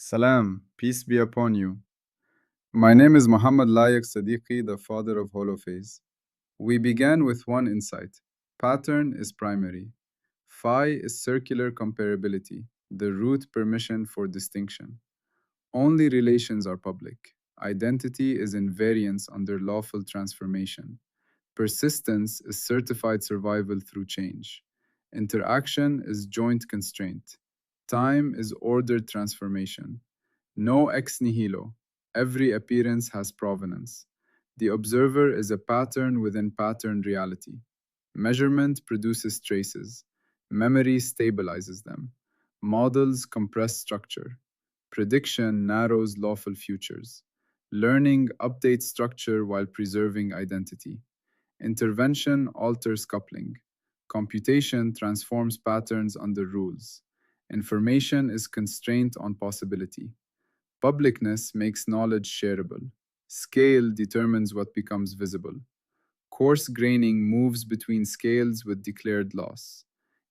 Salam, peace be upon you. My name is Muhammad Layak Sadiqi, the father of Holophase. We began with one insight. Pattern is primary. Phi is circular comparability, the root permission for distinction. Only relations are public. Identity is invariance under lawful transformation. Persistence is certified survival through change. Interaction is joint constraint. Time is ordered transformation. No ex nihilo. Every appearance has provenance. The observer is a pattern within pattern reality. Measurement produces traces. Memory stabilizes them. Models compress structure. Prediction narrows lawful futures. Learning updates structure while preserving identity. Intervention alters coupling. Computation transforms patterns under rules. Information is constrained on possibility. Publicness makes knowledge shareable. Scale determines what becomes visible. Coarse graining moves between scales with declared loss.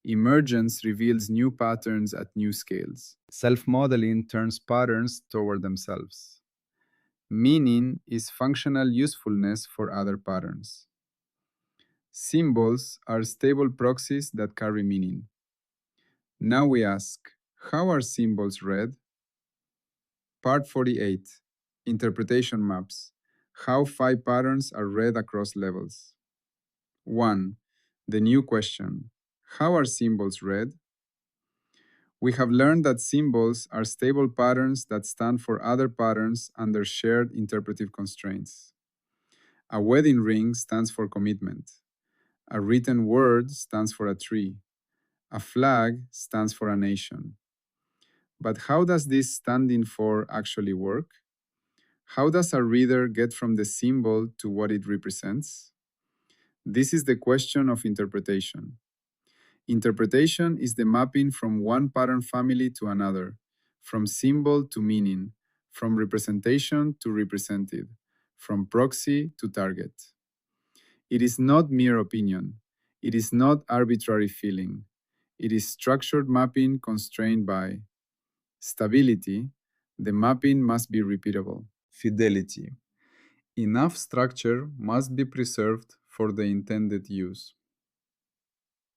Emergence reveals new patterns at new scales. Self modeling turns patterns toward themselves. Meaning is functional usefulness for other patterns. Symbols are stable proxies that carry meaning. Now we ask, how are symbols read? Part 48. Interpretation maps. How phi patterns are read across levels. 1. The new question. How are symbols read? We have learned that symbols are stable patterns that stand for other patterns under shared interpretive constraints. A wedding ring stands for commitment. A written word stands for a tree. A flag stands for a nation. But how does this standing for actually work? How does a reader get from the symbol to what it represents? This is the question of interpretation. Interpretation is the mapping from one pattern family to another, from symbol to meaning, from representation to represented, from proxy to target. It is not mere opinion. It is not arbitrary feeling. It is structured mapping constrained by stability. The mapping must be repeatable. Fidelity. Enough structure must be preserved for the intended use.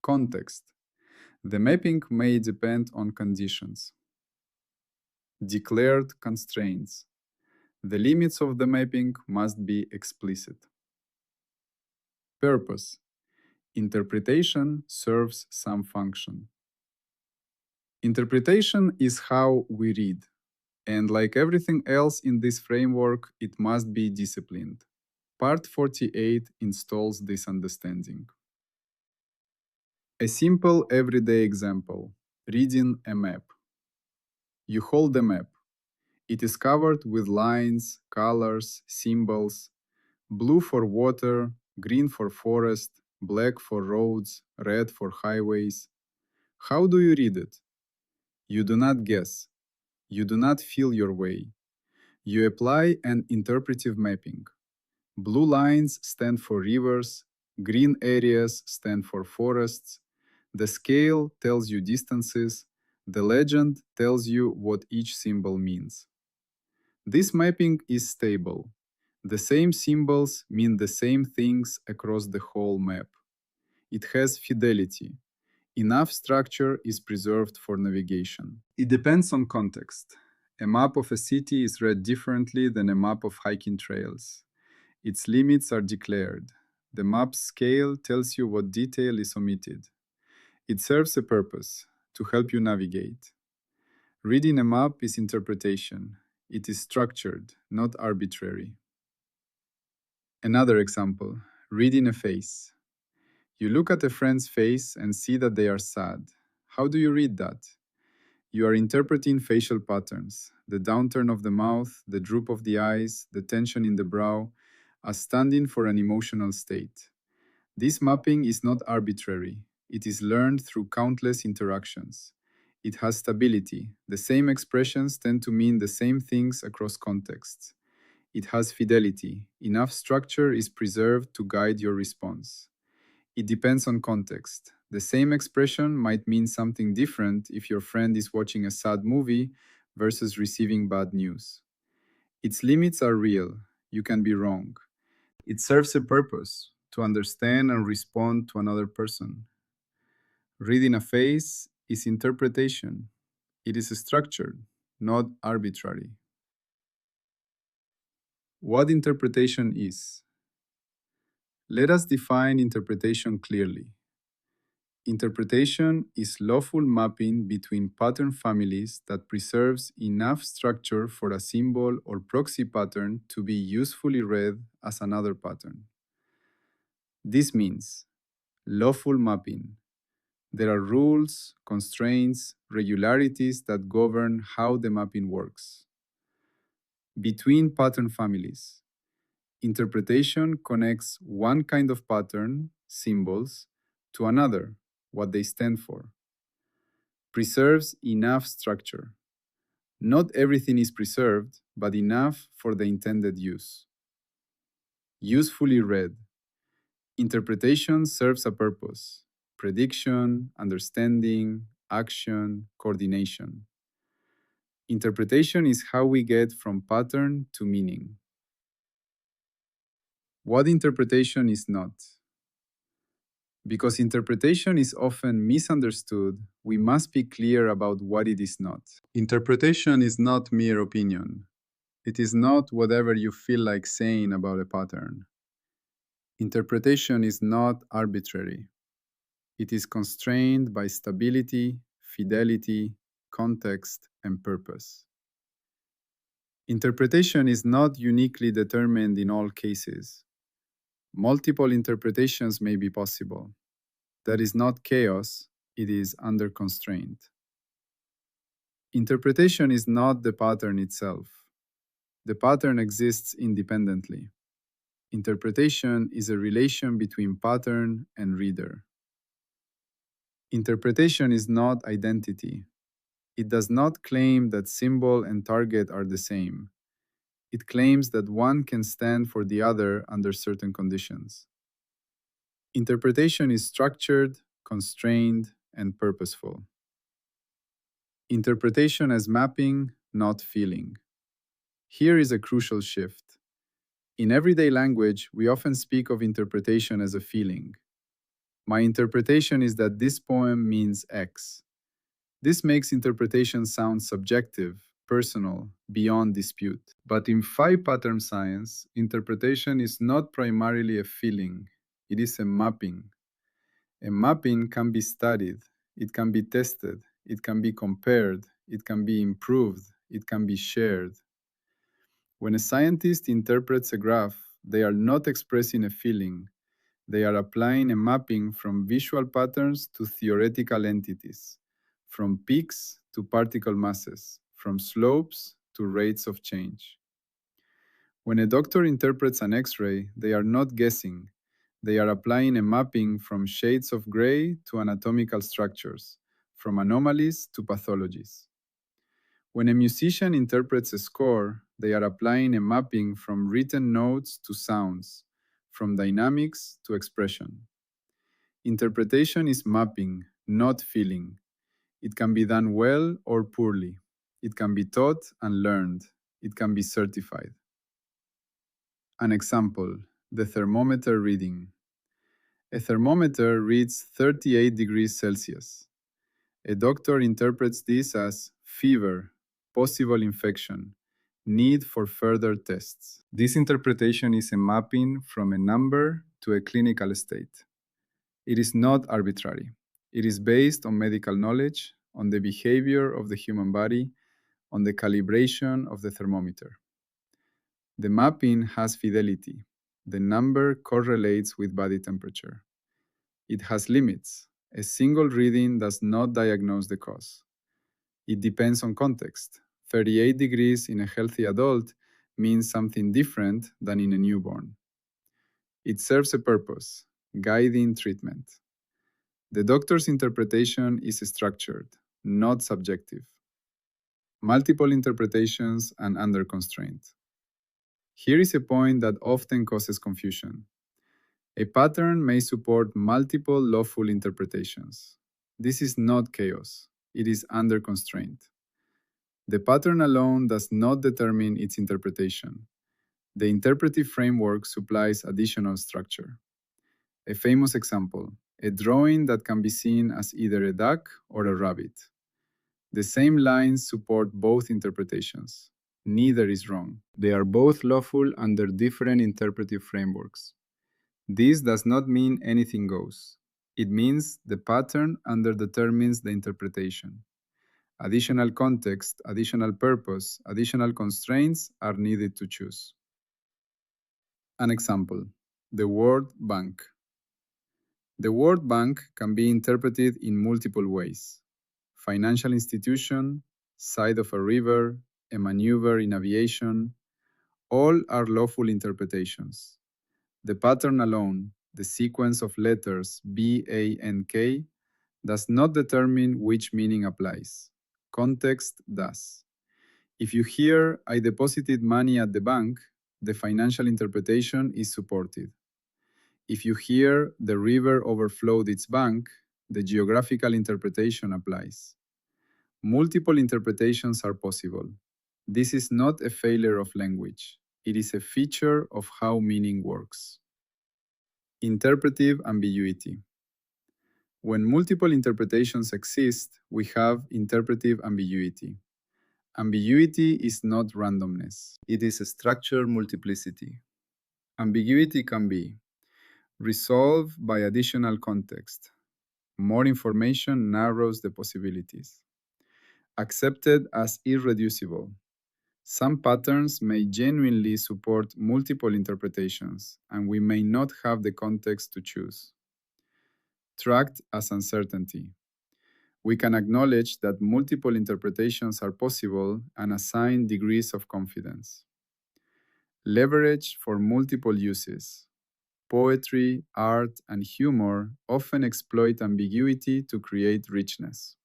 Context. The mapping may depend on conditions. Declared constraints. The limits of the mapping must be explicit. Purpose. Interpretation serves some function. Interpretation is how we read, and like everything else in this framework, it must be disciplined. Part 48 installs this understanding. A simple everyday example, reading a map. You hold the map. It is covered with lines, colors, symbols, blue for water, green for forest, black for roads, red for highways. How do you read it? You do not guess. You do not feel your way. You apply an interpretive mapping. Blue lines stand for rivers, green areas stand for forests. The scale tells you distances. The legend tells you what each symbol means. This mapping is stable. The same symbols mean the same things across the whole map. It has fidelity. Enough structure is preserved for navigation. It depends on context. A map of a city is read differently than a map of hiking trails. Its limits are declared. The map's scale tells you what detail is omitted. It serves a purpose, to help you navigate. Reading a map is interpretation. It is structured, not arbitrary. Another example, reading a face. You look at a friend's face and see that they are sad. How do you read that? You are interpreting facial patterns, the downturn of the mouth, the droop of the eyes, the tension in the brow, as standing for an emotional state. This mapping is not arbitrary. It is learned through countless interactions. It has stability. The same expressions tend to mean the same things across contexts. It has fidelity. Enough structure is preserved to guide your response. It depends on context. The same expression might mean something different if your friend is watching a sad movie versus receiving bad news. Its limits are real. You can be wrong. It serves a purpose to understand and respond to another person. Reading a face is interpretation. It is structured, not arbitrary. What interpretation is? Let us define interpretation clearly. Interpretation is lawful mapping between pattern families that preserves enough structure for a symbol or proxy pattern to be usefully read as another pattern. This means lawful mapping. There are rules, constraints, regularities that govern how the mapping works. Between pattern families, interpretation connects one kind of pattern, symbols, to another, what they stand for. Preserves enough structure. Not everything is preserved, but enough for the intended use. Usefully read. Interpretation serves a purpose: prediction, understanding, action, coordination. Interpretation is how we get from pattern to meaning. What interpretation is not? Because interpretation is often misunderstood, we must be clear about what it is not. Interpretation is not mere opinion. It is not whatever you feel like saying about a pattern. Interpretation is not arbitrary. It is constrained by stability, fidelity, context, and purpose. Interpretation is not uniquely determined in all cases. Multiple interpretations may be possible. That is not chaos, it is under constraint. Interpretation is not the pattern itself. The pattern exists independently. Interpretation is a relation between pattern and reader. Interpretation is not identity. It does not claim that symbol and target are the same. It claims that one can stand for the other under certain conditions. Interpretation is structured, constrained, and purposeful. Interpretation as mapping, not feeling. Here is a crucial shift. In everyday language, we often speak of interpretation as a feeling. My interpretation is that this poem means X. This makes interpretation sound subjective, personal, beyond dispute. But in phi pattern science, interpretation is not primarily a feeling, it is a mapping. A mapping can be studied, it can be tested, it can be compared, it can be improved, it can be shared. When a scientist interprets a graph, they are not expressing a feeling, they are applying a mapping from visual patterns to theoretical entities, from peaks to particle masses, from slopes to rates of change. When a doctor interprets an X-ray, they are not guessing. They are applying a mapping from shades of gray to anatomical structures, from anomalies to pathologies. When a musician interprets a score, they are applying a mapping from written notes to sounds, from dynamics to expression. Interpretation is mapping, not feeling. It can be done well or poorly. It can be taught and learned. It can be certified. An example, the thermometer reading. A thermometer reads 38 degrees Celsius. A doctor interprets this as fever, possible infection, need for further tests. This interpretation is a mapping from a number to a clinical state. It is not arbitrary. It is based on medical knowledge, on the behavior of the human body, on the calibration of the thermometer. The mapping has fidelity. The number correlates with body temperature. It has limits. A single reading does not diagnose the cause. It depends on context. 38 degrees in a healthy adult means something different than in a newborn. It serves a purpose, guiding treatment. The doctor's interpretation is structured, not subjective. Multiple interpretations and under constraint. Here is a point that often causes confusion. A pattern may support multiple lawful interpretations. This is not chaos. It is under constraint. The pattern alone does not determine its interpretation. The interpretive framework supplies additional structure. A famous example, a drawing that can be seen as either a duck or a rabbit. The same lines support both interpretations. Neither is wrong. They are both lawful under different interpretive frameworks. This does not mean anything goes. It means the pattern underdetermines the interpretation. Additional context, additional purpose, additional constraints are needed to choose. An example, the word bank. The word bank can be interpreted in multiple ways. Financial institution, side of a river, a maneuver in aviation, all are lawful interpretations. The pattern alone, the sequence of letters B, A, and K, does not determine which meaning applies. Context does. If you hear, I deposited money at the bank, the financial interpretation is supported. If you hear, the river overflowed its bank, the geographical interpretation applies. Multiple interpretations are possible. This is not a failure of language. It is a feature of how meaning works. Interpretive ambiguity. When multiple interpretations exist, we have interpretive ambiguity. Ambiguity is not randomness. It is a structure multiplicity. Ambiguity can be resolved by additional context. More information narrows the possibilities. Accepted as irreducible. Some patterns may genuinely support multiple interpretations, and we may not have the context to choose. Tracked as uncertainty. We can acknowledge that multiple interpretations are possible and assign degrees of confidence. Leverage for multiple uses. Poetry, art, and humor often exploit ambiguity to create richness.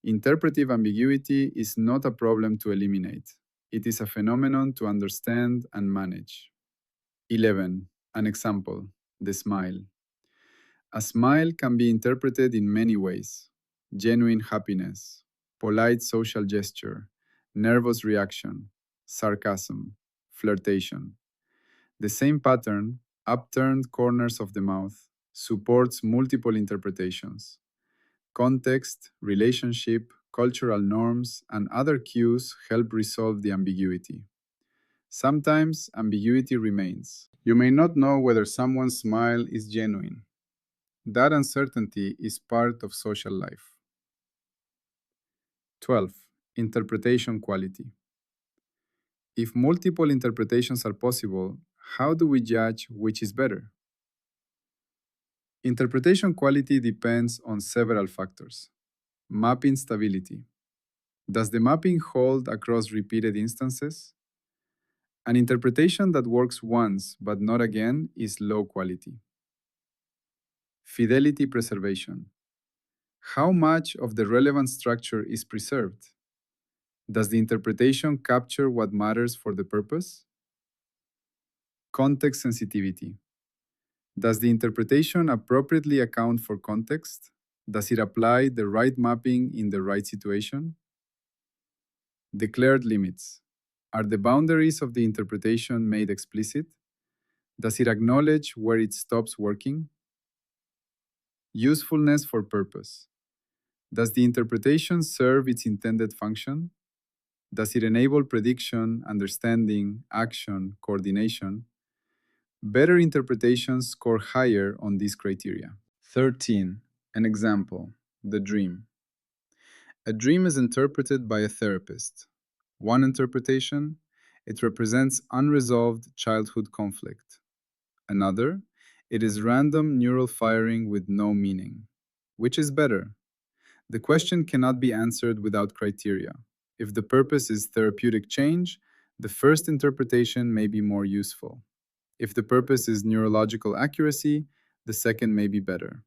Interpretive ambiguity is not a problem to eliminate. It is a phenomenon to understand and manage. 11. An example, the smile. A smile can be interpreted in many ways. Genuine happiness, polite social gesture, nervous reaction, sarcasm, flirtation. The same pattern, upturned corners of the mouth, supports multiple interpretations. Context, relationship, cultural norms, and other cues help resolve the ambiguity. Sometimes ambiguity remains. You may not know whether someone's smile is genuine. That uncertainty is part of social life. 12. Interpretation quality. If multiple interpretations are possible, how do we judge which is better? Interpretation quality depends on several factors. Mapping stability. Does the mapping hold across repeated instances? An interpretation that works once but not again is low quality. Fidelity preservation. How much of the relevant structure is preserved? Does the interpretation capture what matters for the purpose? Context sensitivity. Does the interpretation appropriately account for context? Does it apply the right mapping in the right situation? Declared limits. Are the boundaries of the interpretation made explicit? Does it acknowledge where it stops working? Usefulness for purpose. Does the interpretation serve its intended function? Does it enable prediction, understanding, action, coordination? Better interpretations score higher on these criteria. 13. An example, the dream. A dream is interpreted by a therapist. One interpretation, it represents unresolved childhood conflict. Another, it is random neural firing with no meaning. Which is better? The question cannot be answered without criteria. If the purpose is therapeutic change, the first interpretation may be more useful. If the purpose is neurological accuracy, the second may be better.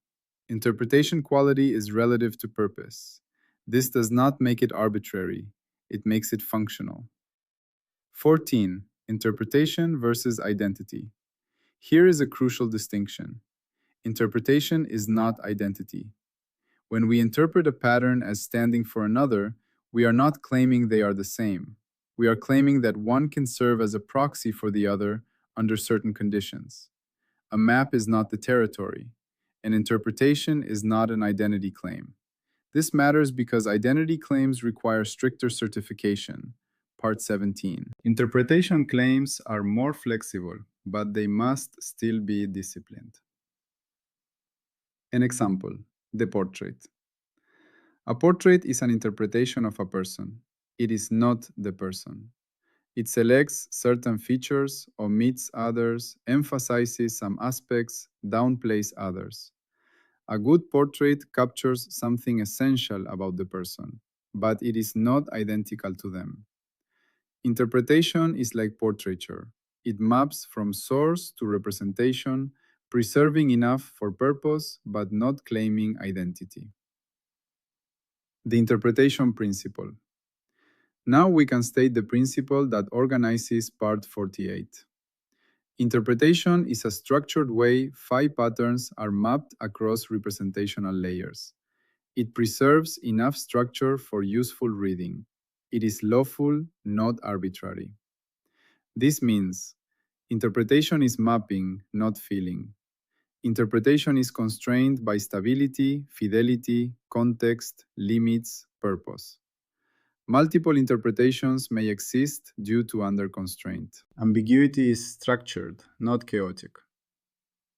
Interpretation quality is relative to purpose. This does not make it arbitrary, it makes it functional. 14. Interpretation versus identity. Here is a crucial distinction. Interpretation is not identity. When we interpret a pattern as standing for another, We are not claiming they are the same. We are claiming that one can serve as a proxy for the other under certain conditions. A map is not the territory. An interpretation is not an identity claim. This matters because identity claims require stricter certification. Part 17. Interpretation claims are more flexible, but they must still be disciplined. An example: the portrait. A portrait is an interpretation of a person. It is not the person. It selects certain features, omits others, emphasizes some aspects, downplays others. A good portrait captures something essential about the person, but it is not identical to them. Interpretation is like portraiture. It maps from source to representation, preserving enough for purpose but not claiming identity. The interpretation principle. Now we can state the principle that organizes Part 48. Interpretation is a structured way phi patterns are mapped across representational layers. It preserves enough structure for useful reading. It is lawful, not arbitrary. This means interpretation is mapping, not feeling. Interpretation is constrained by stability, fidelity, context, limits, purpose. Multiple interpretations may exist due to under constraint. Ambiguity is structured, not chaotic.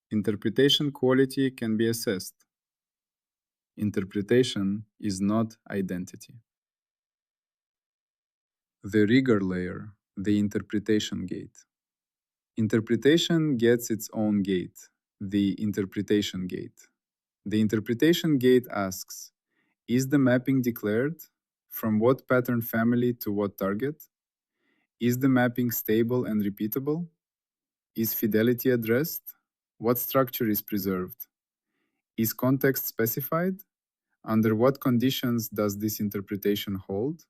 Interpretation quality can be assessed. Interpretation is not identity. The rigor layer, the interpretation gate. Interpretation gets its own gate, the interpretation gate. The interpretation gate asks, is the mapping declared? From what pattern family to what target? Is the mapping stable and repeatable? Is fidelity addressed? What structure is preserved? Is context specified? Under what conditions does this interpretation hold?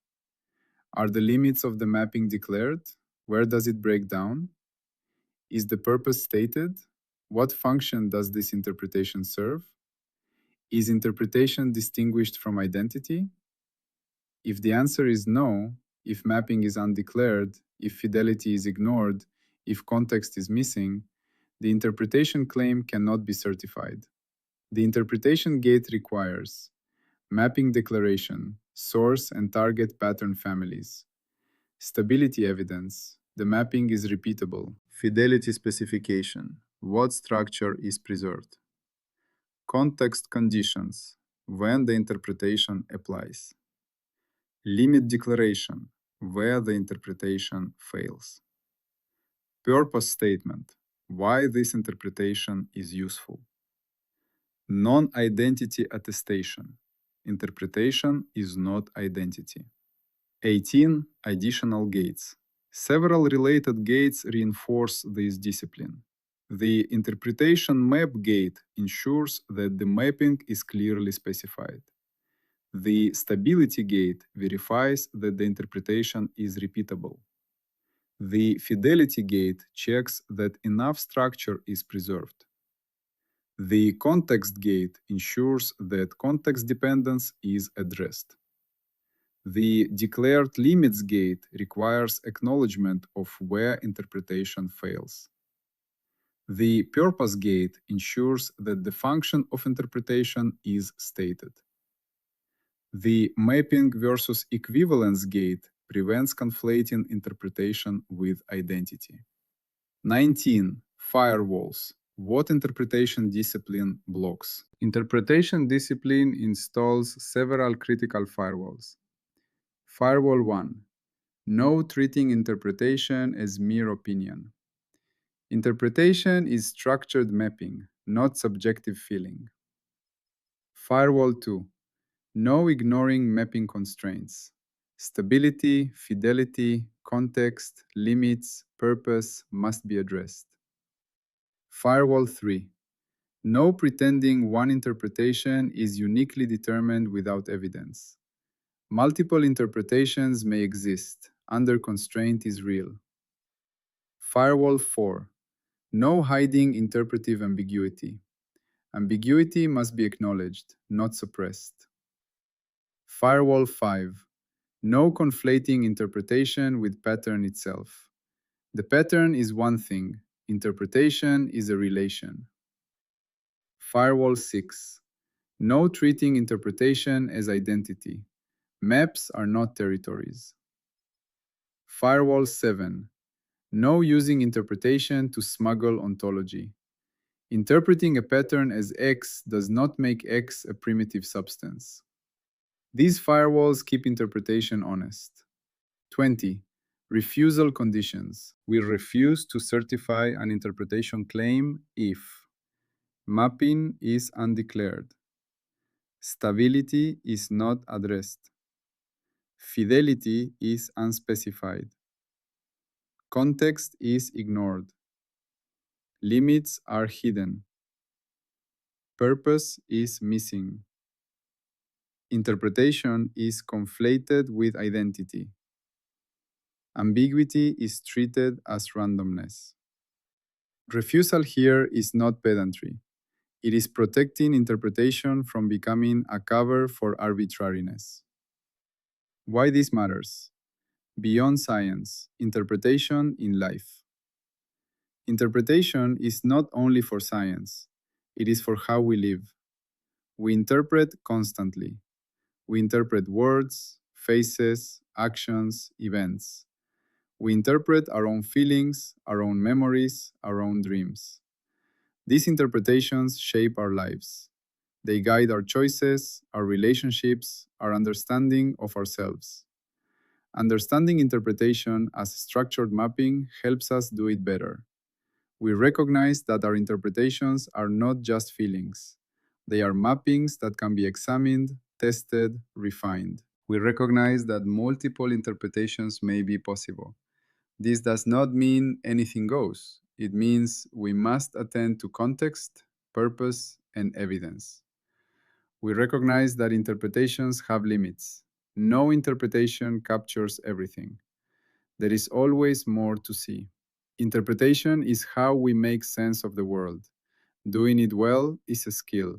Are the limits of the mapping declared? Where does it break down? Is the purpose stated? What function does this interpretation serve? Is interpretation distinguished from identity? If the answer is no, if mapping is undeclared, if fidelity is ignored, if context is missing, the interpretation claim cannot be certified. The interpretation gate requires mapping declaration, source and target pattern families, stability evidence, the mapping is repeatable, fidelity specification, what structure is preserved, context conditions, when the interpretation applies, limit declaration, where the interpretation fails, purpose statement, why this interpretation is useful, non-identity attestation, interpretation is not identity. 18. Additional gates. Several related gates reinforce this discipline. The interpretation map gate ensures that the mapping is clearly specified. The stability gate verifies that the interpretation is repeatable. The fidelity gate checks that enough structure is preserved. The context gate ensures that context dependence is addressed. The declared limits gate requires acknowledgement of where interpretation fails. The purpose gate ensures that the function of interpretation is stated. The mapping versus equivalence gate prevents conflating interpretation with identity. 19. Firewalls. What interpretation discipline blocks? Interpretation discipline installs several critical firewalls. Firewall 1. No treating interpretation as mere opinion. Interpretation is structured mapping, not subjective feeling. Firewall 2. No ignoring mapping constraints. Stability, fidelity, context, limits, purpose must be addressed. Firewall 3. No pretending one interpretation is uniquely determined without evidence. Multiple interpretations may exist. Under constraint is real. Firewall 4. No hiding interpretive ambiguity. Ambiguity must be acknowledged, not suppressed. Firewall 5. No conflating interpretation with pattern itself. The pattern is one thing, interpretation is a relation. Firewall 6. No treating interpretation as identity. Maps are not territories. Firewall 7. No using interpretation to smuggle ontology. Interpreting a pattern as X does not make X a primitive substance. These firewalls keep interpretation honest. 20. Refusal conditions. We refuse to certify an interpretation claim if mapping is undeclared, stability is not addressed, fidelity is unspecified, context is ignored, limits are hidden, purpose is missing, interpretation is conflated with identity, ambiguity is treated as randomness. Refusal here is not pedantry. It is protecting interpretation from becoming a cover for arbitrariness. Why this matters? Beyond science, interpretation in life. Interpretation is not only for science, it is for how we live. We interpret constantly. We interpret words, faces, actions, events. We interpret our own feelings, our own memories, our own dreams. These interpretations shape our lives. They guide our choices, our relationships, our understanding of ourselves. Understanding interpretation as structured mapping helps us do it better. We recognize that our interpretations are not just feelings. They are mappings that can be examined, tested, refined. We recognize that multiple interpretations may be possible. This does not mean anything goes. It means we must attend to context, purpose, and evidence. We recognize that interpretations have limits. No interpretation captures everything. There is always more to see. Interpretation is how we make sense of the world. Doing it well is a skill.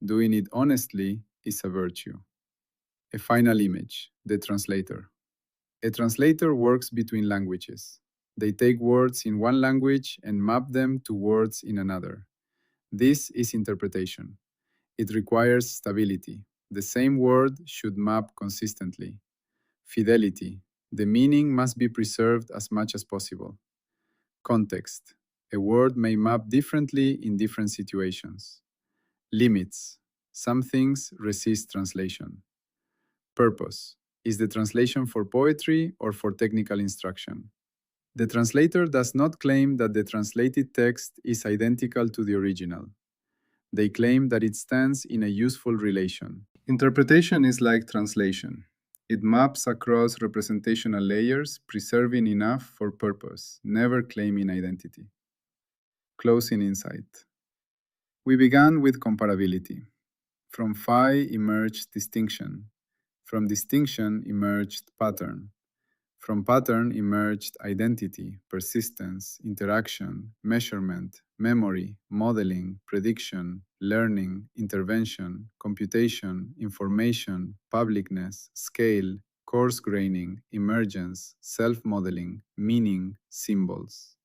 Doing it honestly is a virtue. A final image, the translator. A translator works between languages. They take words in one language and map them to words in another. This is interpretation. It requires stability. The same word should map consistently. Fidelity. The meaning must be preserved as much as possible. Context. A word may map differently in different situations. Limits. Some things resist translation. Purpose. Is the translation for poetry or for technical instruction? The translator does not claim that the translated text is identical to the original. They claim that it stands in a useful relation. Interpretation is like translation. It maps across representational layers, preserving enough for purpose, never claiming identity. Closing insight. We began with comparability. From phi emerged distinction. From distinction emerged pattern. From pattern emerged identity, persistence, interaction, measurement, memory, modeling, prediction, learning, intervention, computation, information, publicness, scale, coarse graining, emergence, self-modeling, meaning, symbols.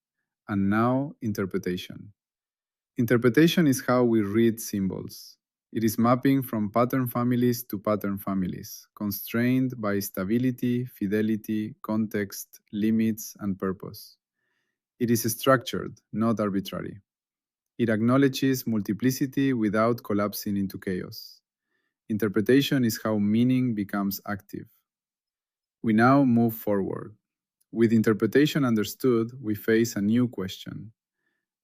And now, interpretation. Interpretation is how we read symbols. It is mapping from pattern families to pattern families, constrained by stability, fidelity, context, limits, and purpose. It is structured, not arbitrary. It acknowledges multiplicity without collapsing into chaos. Interpretation is how meaning becomes active. We now move forward. With interpretation understood, we face a new question.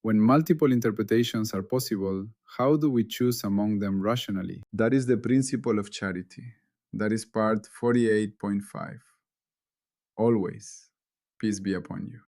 When multiple interpretations are possible, how do we choose among them rationally? That is the principle of charity. That is part 48.5. Always, peace be upon you.